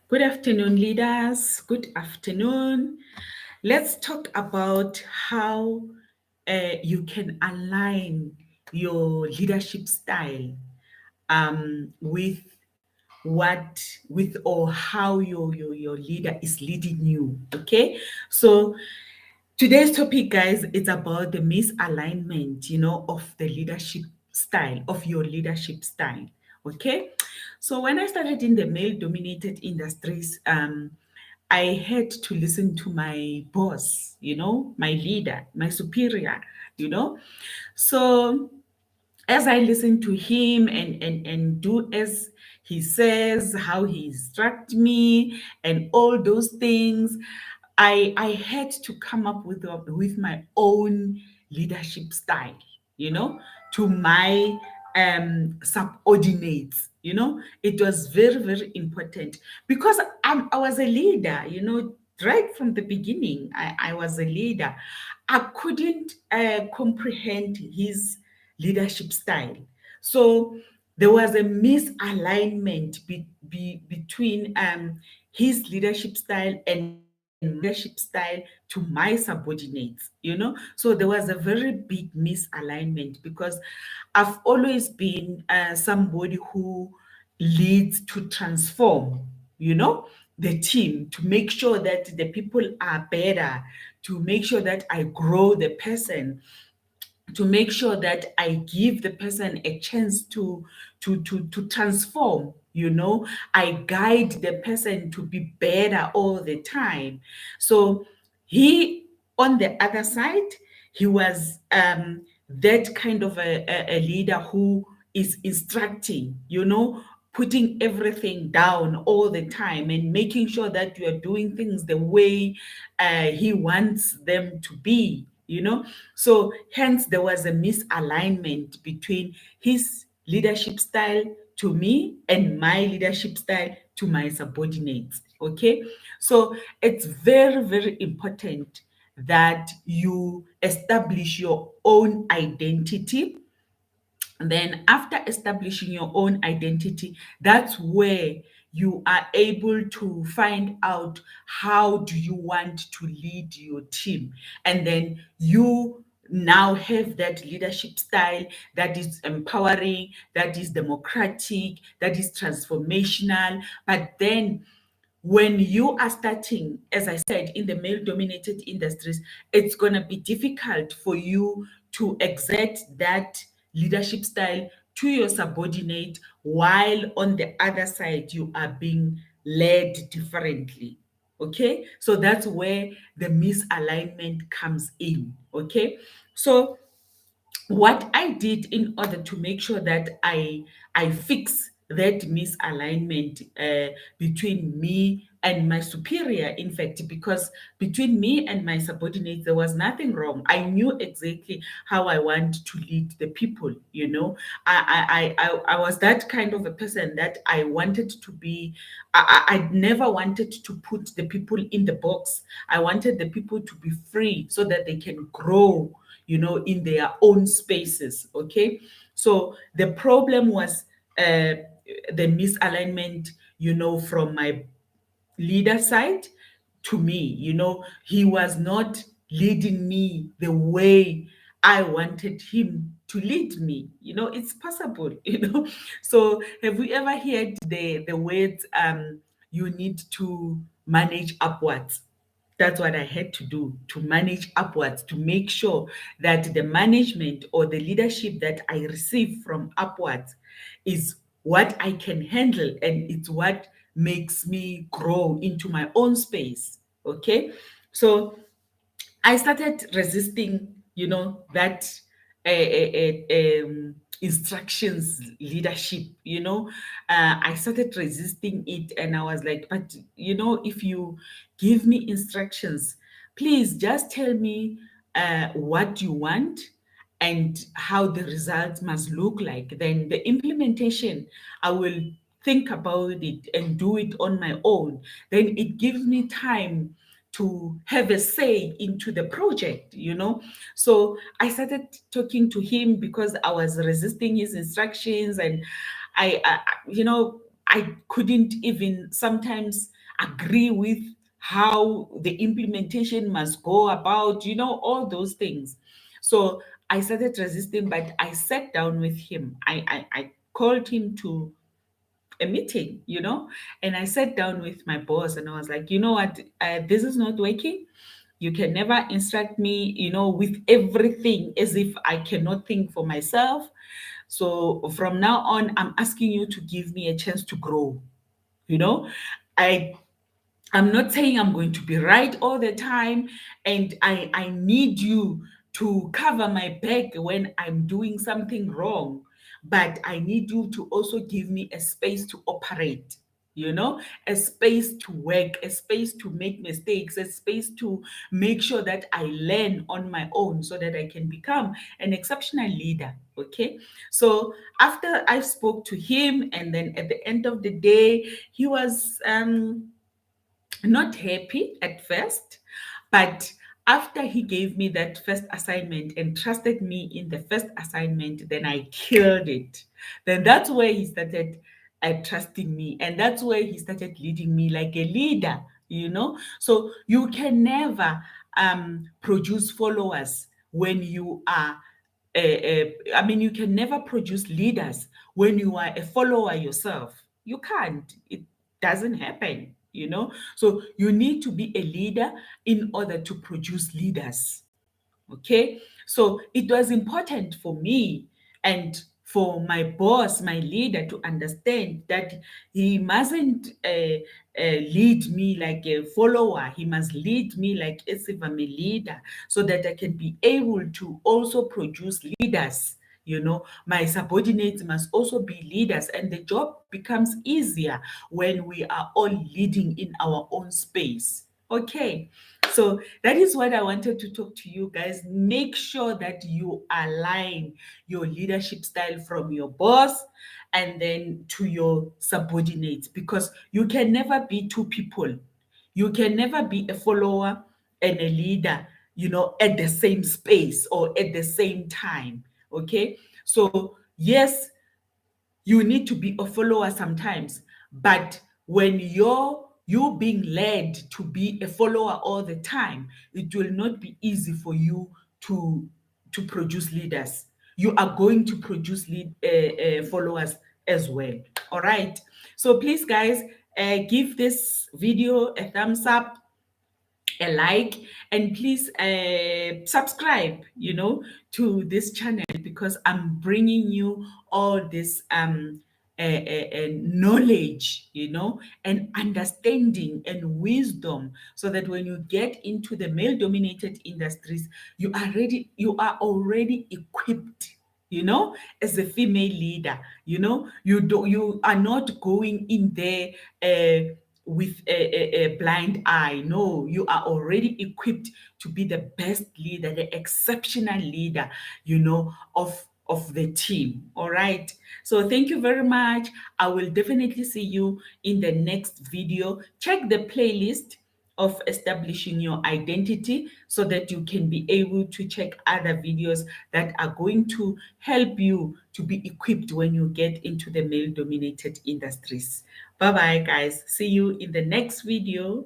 Good afternoon, leaders. Good afternoon. Let's talk about how you can align your leadership style with or how your leader is leading you. Okay, so today's topic, guys, it's about the misalignment, of the leadership style, of your leadership style. Okay. So when I started in the male-dominated industries, I had to listen to my boss, my leader, my superior, you know. So as I listen to him and do as he says, how he instruct me, and all those things, I had to come up with my own leadership style, to my subordinates. It was very, very important because I was a leader, right from the beginning. I was a leader. I couldn't comprehend his leadership style. So there was a misalignment between his leadership style and my leadership style to my subordinates. So there was a very big misalignment because I've always been somebody who leads to transform, the team, to make sure that the people are better, to make sure that I grow the person, to make sure that I give the person a chance to transform. I guide the person to be better all the time. So he, on the other side, he was that kind of a leader who is instructing, putting everything down all the time and making sure that you are doing things the way he wants them to be. So hence there was a misalignment between his leadership style to me and my leadership style to my subordinates. Okay, so it's very, very important that you establish your own identity. Then after establishing your own identity, that's where you are able to find out how do you want to lead your team, and then you now have that leadership style that is empowering, that is democratic, that is transformational. But then when you are starting, as I said, in the male dominated industries, it's going to be difficult for you to exert that leadership style to your subordinate, while on the other side you are being led differently. Okay, so that's where the misalignment comes in. Okay, so what I did in order to make sure that I fix that misalignment between me and my superior, in fact, because between me and my subordinates there was nothing wrong. I knew exactly how I want to lead the people. I was that kind of a person that I wanted to be. I never wanted to put the people in the box. I wanted the people to be free so that they can grow, in their own spaces. Okay. So the problem was the misalignment, from my leader side to me. He was not leading me the way I wanted him to lead me. It's possible. So have we ever heard the words, you need to manage upwards? That's what I had to do, to manage upwards, to make sure that the management or the leadership that I receive from upwards is what I can handle, and it's what makes me grow into my own space. Okay. So I started resisting, that instructions leadership. I started resisting it, and I was like, but if you give me instructions, please just tell me what you want and how the results must look like. Then the implementation, I will think about it and do it on my own. Then it gives me time to have a say into the project. So I started talking to him because I was resisting his instructions, and I I couldn't even sometimes agree with how the implementation must go about, all those things. So I started resisting, but I sat down with him. I called him to a meeting, and I sat down with my boss and I was like, you know what, this is not working. You can never instruct me, with everything as if I cannot think for myself. So from now on, I'm asking you to give me a chance to grow. You know, I I'm not saying I'm going to be right all the time, and I need you to cover my back when I'm doing something wrong, but I need you to also give me a space to operate, a space to work, a space to make mistakes, a space to make sure that I learn on my own so that I can become an exceptional leader. Okay. So after I spoke to him, and then at the end of the day, he was not happy at first, but after he gave me that first assignment and trusted me in the first assignment, then I killed it. Then that's where he started trusting me, and that's where he started leading me like a leader. So you can never produce followers when you are I mean, you can never produce leaders when you are a follower yourself. You can't. It doesn't happen, So you need to be a leader in order to produce leaders. Okay. So it was important for me and for my boss, my leader, to understand that he mustn't lead me like a follower. He must lead me like as if I'm a leader, so that I can be able to also produce leaders. My subordinates must also be leaders, and the job becomes easier when we are all leading in our own space. Okay. So that is what I wanted to talk to you guys. Make sure that you align your leadership style from your boss and then to your subordinates, because you can never be two people. You can never be a follower and a leader, at the same space or at the same time. Okay. So, yes, you need to be a follower sometimes, but when you being led to be a follower all the time, it will not be easy for you to produce leaders. You are going to produce followers as well. All right. So please, guys, give this video a thumbs up, a like, and please subscribe, to this channel, because I'm bringing you all this knowledge, and understanding and wisdom, so that when you get into the male dominated industries, you are already equipped, as a female leader. You are not going in there with a blind eye. No, you are already equipped to be the best leader, the exceptional leader, of the team. All right. So thank you very much. I will definitely see you in the next video. Check the playlist of establishing your identity, so that you can be able to check other videos that are going to help you to be equipped when you get into the male dominated industries. Bye bye, guys. See you in the next video.